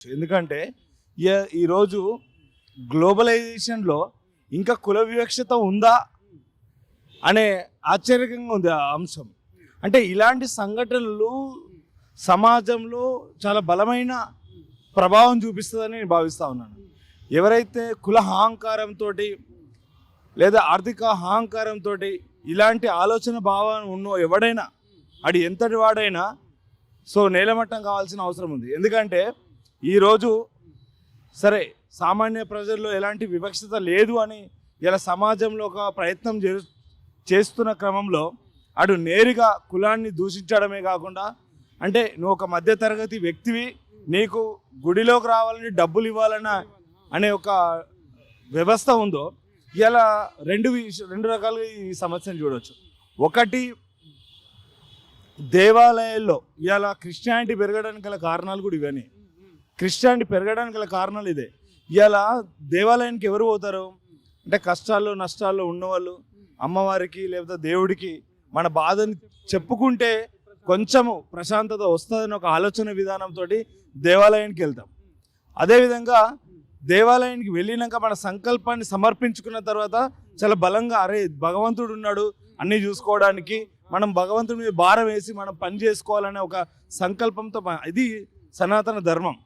ఎందుకంటే ఈరోజు గ్లోబలైజేషన్లో ఇంకా కుల వివక్షత ఉందా అనే ఆశ్చర్యకంగా ఉంది ఆ అంశం. అంటే ఇలాంటి సంఘటనలు సమాజంలో చాలా బలమైన ప్రభావం చూపిస్తుందని నేను భావిస్తూ ఉన్నాను. ఎవరైతే కుల అహంకారంతో లేదా ఆర్థిక అహంకారంతో ఇలాంటి ఆలోచన భావం ఉన్నో ఎవడైనా అది ఎంతటి వాడైనా నేలమట్టం కావాల్సిన అవసరం ఉంది. ఎందుకంటే ఈరోజు సరే సామాన్య ప్రజల్లో ఎలాంటి వివక్షత లేదు అని ఇలా సమాజంలో ఒక ప్రయత్నం చేస్తున్న క్రమంలో అటు నేరుగా కులాన్ని దూషించడమే కాకుండా, అంటే నువ్వు ఒక మధ్యతరగతి వ్యక్తివి, నీకు గుడిలోకి రావాలని డబ్బులు ఇవ్వాలన్న అనే ఒక వ్యవస్థ ఉందో, ఇలా రెండు రకాలుగా ఈ సమస్యను చూడవచ్చు. ఒకటి, దేవాలయాల్లో ఇలా క్రిస్టియానిటీ పెరగడానికి గల కారణాలు కూడా ఇవన్నీ. క్రిస్టియానిటీ పెరగడానికి గల కారణాలు ఇదే. ఇలా దేవాలయానికి ఎవరు పోతారు అంటే కష్టాల్లో నష్టాల్లో ఉన్నవాళ్ళు, అమ్మవారికి లేకపోతే దేవుడికి మన బాధని చెప్పుకుంటే కొంచెము ప్రశాంతత వస్తుందని ఒక ఆలోచన విధానంతో దేవాలయానికి వెళ్తాం. అదేవిధంగా దేవాలయానికి వెళ్ళినాక మన సంకల్పాన్ని సమర్పించుకున్న తర్వాత చాలా బలంగా అరే భగవంతుడు ఉన్నాడు అన్నీ చూసుకోవడానికి, మనం భగవంతుడి మీద భారం వేసి మనం పని చేసుకోవాలనే ఒక సంకల్పంతో ఇది సనాతన ధర్మం.